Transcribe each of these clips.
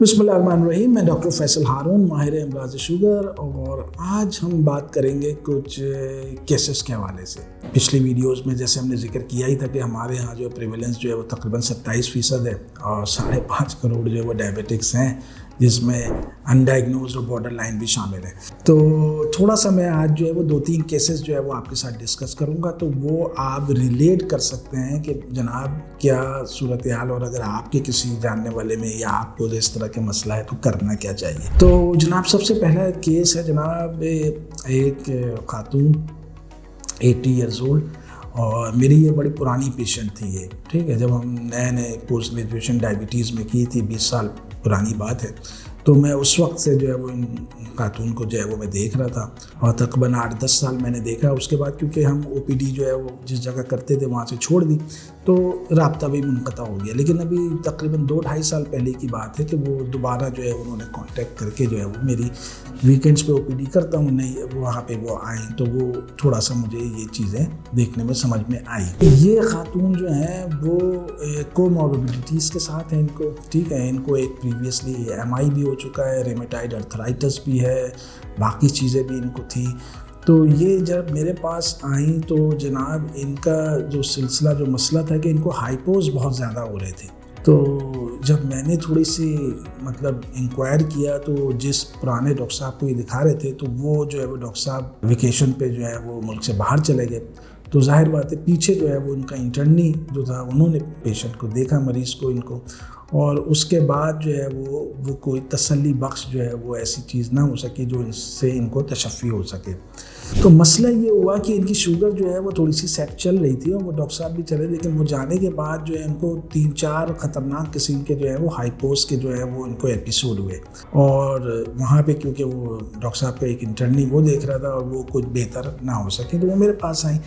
بسم اللہ الرحمن الرحیم. میں ڈاکٹر فیصل ہارون، ماہر امراض شوگر، اور آج ہم بات کریں گے کچھ کیسز کے حوالے سے. پچھلی ویڈیوز میں جیسے ہم نے ذکر کیا ہی تھا کہ ہمارے ہاں جو پریویلنس جو ہے وہ تقریباً 27% ہے اور 5.5 کروڑ جو ہے وہ ڈائبیٹکس ہیں، جس میں انڈائگنوزڈ اور بارڈر لائن بھی شامل ہے. تو تھوڑا سا میں آج جو ہے وہ 2-3 کیسز جو ہے وہ آپ کے ساتھ ڈسکس کروں گا، تو وہ آپ ریلیٹ کر سکتے ہیں کہ جناب کیا صورتحال، اور اگر آپ کے کسی جاننے والے میں یا آپ کو اس طرح کے مسئلہ ہے تو کرنا کیا چاہیے. تو جناب سب سے پہلا کیس ہے جناب ایک خاتون 80 ایئرز اولڈ، اور میری یہ بڑی پرانی پیشنٹ تھی یہ، ٹھیک ہے. جب ہم نئے پوسٹ گریجویشن ڈائبٹیز میں کی تھی، 20 سال پرانی بات ہے، تو میں اس وقت سے جو ہے وہ ان خاتون کو جو ہے وہ میں دیکھ رہا تھا، اور تقریباً 8-10 سال میں نے دیکھا. اس کے بعد کیونکہ ہم او پی ڈی جو ہے وہ جس جگہ کرتے تھے وہاں سے چھوڑ دی، تو رابطہ بھی منقطع ہو گیا. لیکن ابھی تقریباً 2-2.5 سال پہلے کی بات ہے کہ وہ دوبارہ جو ہے انہوں نے کانٹیکٹ کر کے جو ہے وہ میری ویکینڈس پہ او پی ڈی کرتا ہوں نہیں، وہاں پہ وہ آئیں، تو وہ تھوڑا سا مجھے یہ چیزیں دیکھنے میں سمجھ میں آئی. یہ خاتون جو ہیں وہ کوموربڈیٹیز کے ساتھ ہیں، ان کو ٹھیک ہے، ان کو ایک پریویسلی ایم آئی بھی ہو چکا ہے، ریمیٹائڈ ارتھرائٹس بھی ہے، باقی چیزیں بھی ان کو تھی. تو یہ جب میرے پاس آئیں تو جناب ان کا جو سلسلہ جو مسئلہ تھا کہ ان کو ہائپوز بہت زیادہ ہو رہے تھے. تو جب میں نے تھوڑی سی انکوائر کیا تو جس پرانے ڈاکٹر صاحب کو یہ دکھا رہے تھے، تو وہ جو ہے وہ ڈاکٹر صاحب ویکیشن پہ جو ہے وہ ملک سے باہر چلے گئے. تو ظاہر بات ہے پیچھے جو ہے وہ ان کا انٹرنی جو تھا، انہوں نے پیشنٹ کو دیکھا، مریض کو، ان کو، اور اس کے بعد جو ہے وہ کوئی تسلی بخش جو ہے وہ ایسی چیز نہ ہو سکی جو ان سے ان کو تشفی ہو سکے. تو مسئلہ یہ ہوا کہ ان کی شوگر جو ہے وہ تھوڑی سی سیٹ چل رہی تھی، اور وہ ڈاکٹر صاحب بھی چلے، لیکن وہ جانے کے بعد جو ہے ان کو 3-4 خطرناک قسم کے جو ہے وہ ہائپوز کے جو ہے وہ ان کو ایپیسوڈ ہوئے. اور وہاں پہ کیونکہ وہ ڈاکٹر صاحب کا ایک انٹرنی وہ دیکھ رہا تھا اور وہ کچھ بہتر نہ ہو سکے، تو وہ میرے پاس آئیں.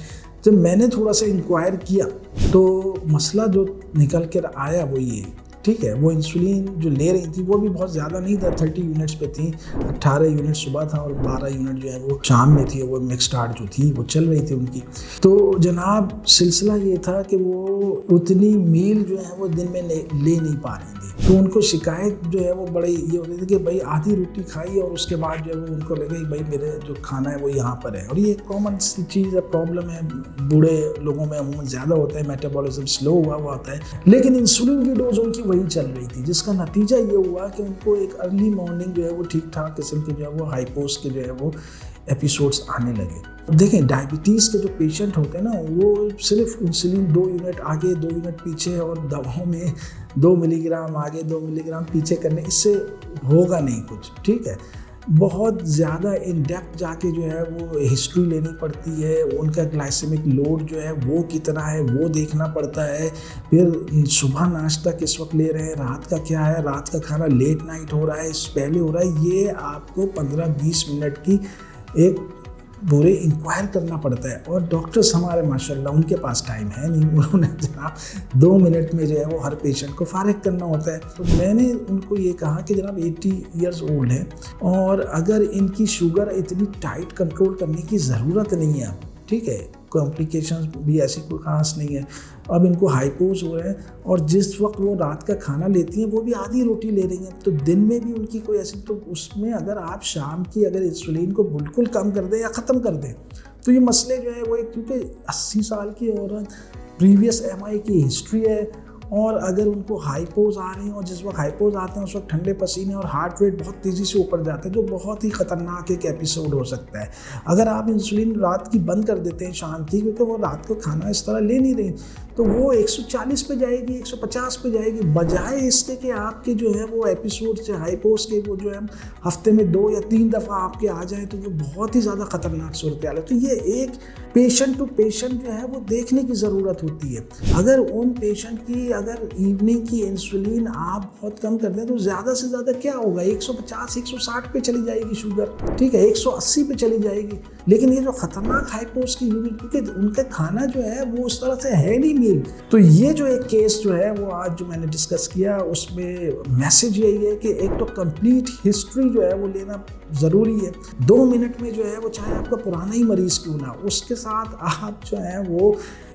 جب میں نے تھوڑا سا انکوائر کیا تو مسئلہ جو نکل کر آیا وہ یہ، ٹھیک ہے، وہ انسولین جو لے رہی تھی وہ بھی بہت زیادہ نہیں تھا، 30 یونٹس پہ تھیں، 18 یونٹ صبح تھا اور 12 یونٹ جو ہے وہ شام میں تھی، وہ مکس ڈاٹ جو تھی وہ چل رہی تھی ان کی. تو جناب سلسلہ یہ تھا کہ وہ اتنی میل جو ہے وہ دن میں لے نہیں پا رہی تھی. تو ان کو شکایت جو ہے وہ بڑی یہ ہوتی تھی کہ بھائی آدھی روٹی کھائی اور اس کے بعد جو ہے وہ ان کو لگے بھائی میرے جو کھانا ہے وہ یہاں پر ہے. اور یہ کامن سی چیز ہے، پرابلم ہے، بوڑھے لوگوں میں عموماً زیادہ ہوتا ہے، میٹابولزم سلو ہوا ہوتا ہے، لیکن انسولین کی ڈوز ان کی وہی چل رہی تھی، جس کا نتیجہ یہ ہوا کہ ان کو ایک ارلی مارننگ جو ہے وہ ٹھیک ٹھاک قسم کے جو ہے وہ ہائپوز کے جو ہے وہ ایپیسوڈس آنے لگے. دیکھیں ڈائبٹیز کے جو پیشنٹ ہوتے ہیں نا، وہ صرف انسولین 2 یونٹ آگے 2 یونٹ پیچھے اور دواؤں میں 2 ملی گرام آگے 2 ملی گرام پیچھے کرنے، اس سے ہوگا نہیں کچھ، ٹھیک ہے. بہت زیادہ ان ڈیپتھ جا کے جو ہے وہ ہسٹری لینی پڑتی ہے، ان کا گلائسیمک لوڈ جو ہے وہ کتنا ہے وہ دیکھنا پڑتا ہے، پھر صبح ناشتہ کس وقت لے رہے ہیں، رات کا کیا ہے، رات کا کھانا لیٹ نائٹ ہو رہا ہے، اس پہلے ہو رہا ہے، یہ آپ کو 15-20 منٹ کی ایک پورے انکوائر کرنا پڑتا ہے. اور ڈاکٹرز ہمارے ماشاءاللہ ان کے پاس ٹائم ہے نہیں، انہوں نے جناب 2 منٹ میں جو ہے وہ ہر پیشنٹ کو فارغ کرنا ہوتا ہے. تو میں نے ان کو یہ کہا کہ جناب 80 ایئرز اولڈ ہیں، اور اگر ان کی شوگر اتنی ٹائٹ کنٹرول کرنے کی ضرورت نہیں ہے اب، ٹھیک ہے، کمپلیکیشنز بھی ایسی کوئی خاص نہیں ہے، اب ان کو ہائپوز ہو رہے ہیں، اور جس وقت وہ رات کا کھانا لیتی ہیں وہ بھی آدھی روٹی لے رہی ہیں، تو دن میں بھی ان کی کوئی ایسی، تو اس میں اگر آپ شام کی اگر انسولین کو بالکل کم کر دیں یا ختم کر دیں تو یہ مسئلے جو ہے وہ ایک، کیونکہ 80 سال کی عورت، پریویس ایم آئی کی ہسٹری ہے، اور اگر ان کو ہائپوز آ رہے ہیں، اور جس وقت ہائپوز آتے ہیں اس وقت ٹھنڈے پسینے اور ہارٹ ریٹ بہت تیزی سے اوپر جاتا ہے، جو بہت ہی خطرناک ایک ایپیسوڈ ہو سکتا ہے. اگر آپ انسولین رات کی بند کر دیتے ہیں شام کی، کیونکہ وہ رات کو کھانا اس طرح لے نہیں رہی، تو وہ 140 پہ جائے گی، 150 پہ جائے گی، بجائے اس کے کہ آپ کے جو ہے وہ ایپیسوڈ سے ہائپوز کے وہ جو ہے ہفتے میں 2 یا 3 دفعہ آپ کے آ جائیں، تو وہ بہت ہی زیادہ خطرناک صورتحال ہے. تو یہ ایک پیشنٹ ٹو پیشنٹ جو ہے وہ دیکھنے کی ضرورت ہوتی ہے. اگر ان پیشنٹ کی اگر ایوننگ کی انسولین آپ بہت کم کر دیں تو زیادہ سے زیادہ کیا ہوگا، 150-160 پہ چلی جائے گی شوگر، ٹھیک ہے، 180 پہ چلی جائے گی. لیکن یہ جو خطرناک ہائپوز کی یونٹ، کیونکہ ان کا کھانا جو ہے وہ اس طرح سے ہے نہیں میل. تو یہ جو ایک کیس جو ہے وہ آج جو میں نے ڈسکس کیا، اس میں میسج یہی ہے کہ ایک تو کمپلیٹ ہسٹری جو ہے وہ لینا ضروری ہے. 2 منٹ میں جو ہے وہ چاہے آپ کا پرانا ہی مریض کیوں نہ، اس کے ساتھ آپ جو ہے وہ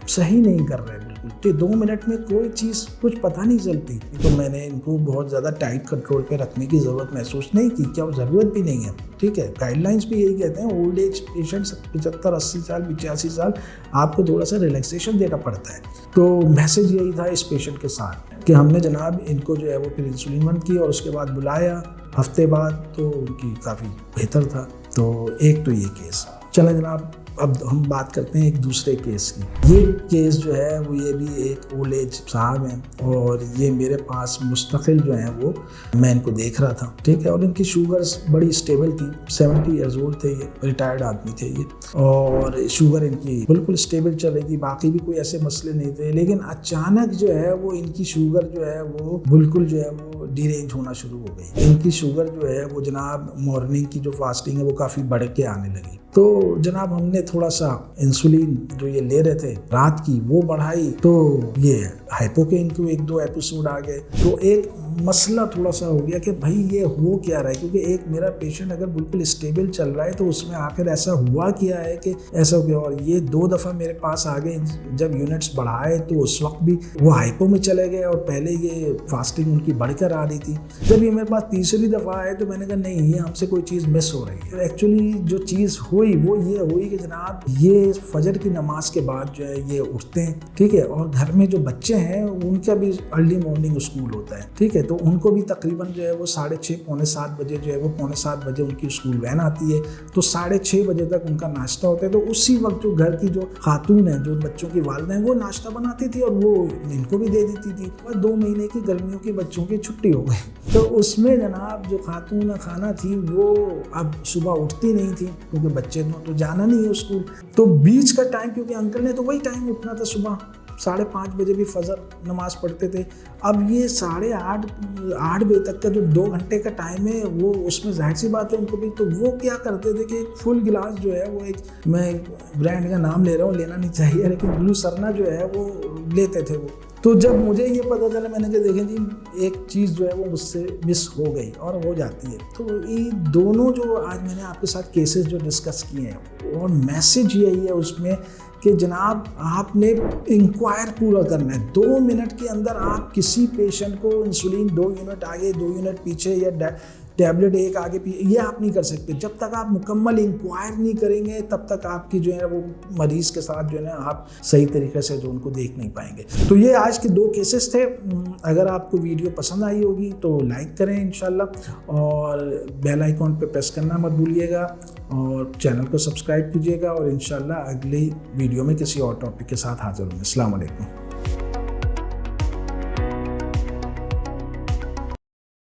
صحیح نہیں کر رہے بالکل، کہ 2 منٹ میں کوئی چیز کچھ پتہ نہیں چلتی. تو میں نے ان کو بہت زیادہ ٹائٹ کنٹرول پہ رکھنے کی ضرورت محسوس نہیں کی، کیا ضرورت بھی نہیں ہے. ٹھیک ہے، گائیڈ لائنس بھی یہی کہتے ہیں اولڈ ایج پیشنٹس 75 80 سال 85 سال آپ کو تھوڑا سا ریلیکسیشن دینا پڑتا ہے. تو میسج یہی تھا اس پیشنٹ کے ساتھ کہ ہم نے جناب ان کو جو ہے وہ پھر انسولین بند کی اور اس کے بعد بلایا ہفتے بعد، تو ان کی کافی بہتر تھا. تو ایک تو یہ کیس. چلیں جناب اب ہم بات کرتے ہیں ایک دوسرے کیس کی. یہ کیس جو ہے وہ یہ بھی ایک اولڈ ایج صاحب ہیں اور یہ میرے پاس مستقل جو ہیں وہ میں ان کو دیکھ رہا تھا. ٹھیک ہے، اور ان کی شوگرز بڑی اسٹیبل تھی. 70 ایئرز اولڈ تھے، یہ ریٹائرڈ آدمی تھے یہ، اور شوگر ان کی بالکل اسٹیبل چل رہی تھی، باقی بھی کوئی ایسے مسئلے نہیں تھے. لیکن اچانک جو ہے وہ ان کی شوگر جو ہے وہ بالکل جو ہے وہ ڈی رینج ہونا شروع ہو گئی. ان کی شوگر جو ہے وہ جناب مارننگ کی جو فاسٹنگ ہے وہ کافی بڑھ کے آنے لگی. تو جناب ہم نے تھوڑا سا انسولین جو یہ لے رہے تھے رات کی وہ بڑھائی، تو یہ ہائپو کے ان کو 1-2 ایپیسوڈ آ گئے. تو ایک مسئلہ تھوڑا سا ہو گیا کہ بھائی یہ ہو کیا رہا ہے، کیونکہ ایک میرا پیشنٹ اگر بالکل اسٹیبل چل رہا ہے تو اس میں آخر ایسا ہوا کیا ہے کہ ایسا ہو گیا. اور یہ 2 دفعہ میرے پاس آ گئے جب یونٹس بڑھائے تو اس وقت بھی وہ ہائپو میں چلے گئے اور پہلے یہ فاسٹنگ ان کی بڑھ کر آ رہی تھی. جب یہ میرے پاس تیسری دفعہ آئے تو میں نے کہا نہیں، یہ ہم سے کوئی چیز مس ہو رہی ہے. ایکچولی جو چیز ہوئی وہ یہ ہوئی کہ جناب یہ فجر کی نماز کے بعد جو ہے یہ اٹھتے ہیں. ٹھیک ہے، اور گھر میں جو بچے ہیں ان کا بھی ارلی مارننگ اسکول ہوتا ہے. ٹھیک ہے، تو ان کو بھی تقریباً جو ہے وہ 6:30 پونے 7 بجے جو ہے وہ پونے 7 بجے ان کی اسکول وین آتی ہے. تو 6:30 بجے تک ان کا ناشتہ ہوتا ہے. تو اسی وقت جو گھر کی جو خاتون ہیں، جو بچوں کی والدہ ہیں، وہ ناشتہ بناتی تھی اور وہ ان کو بھی دے دیتی تھی. اور 2 مہینے کی گرمیوں کی بچوں کی چھٹی ہو گئی. تو اس میں جناب جو خاتون خانہ تھی وہ اب صبح اٹھتی نہیں تھی کیونکہ بچے تو جانا نہیں ہے اسکول. تو بیچ کا ٹائم، کیونکہ انکل نے تو وہی ٹائم اٹھنا تھا، صبح 5:30 بجے بھی فجر نماز پڑھتے تھے. اب یہ 8:30 بجے تک کا جو 2 گھنٹے کا ٹائم ہے وہ اس میں ظاہر سی بات ہے ان کو بھی. تو وہ کیا کرتے تھے کہ فل گلاس جو ہے وہ ایک، میں برانڈ کا نام لے رہا ہوں، لینا نہیں چاہیے، لیکن بلو سرنا جو ہے وہ لیتے تھے وہ. تو جب مجھے یہ پتہ چلا میں نے کہا دیکھیں جی ایک چیز جو ہے وہ مجھ سے مس ہو گئی اور ہو جاتی ہے. تو یہ دونوں جو آج میں نے آپ کے ساتھ کیسز جو ڈسکس کیے ہیں، اور میسج یہی ہے اس میں کہ جناب آپ نے انکوائر پورا کرنا ہے. 2 منٹ کے اندر آپ کسی پیشنٹ کو انسولین 2 یونٹ آگے 2 یونٹ پیچھے یا ٹیبلٹ 1 آگے پیچھے یہ آپ نہیں کر سکتے. جب تک آپ مکمل انکوائر نہیں کریں گے تب تک آپ کی جو ہے وہ مریض کے ساتھ جو ہے نا آپ صحیح طریقے سے جو ان کو دیکھ نہیں پائیں گے. تو یہ آج کے 2 کیسز تھے. اگر آپ کو ویڈیو پسند آئی ہوگی تو لائک کریں انشاءاللہ، اور بیل آئیکن پہ پریس کرنا مت بھولیے گا، اور چینل کو سبسکرائب کیجیے گا. اور انشاءاللہ اگلی ویڈیو میں کسی اور ٹاپک کے ساتھ حاضر ہوں. السلام علیکم.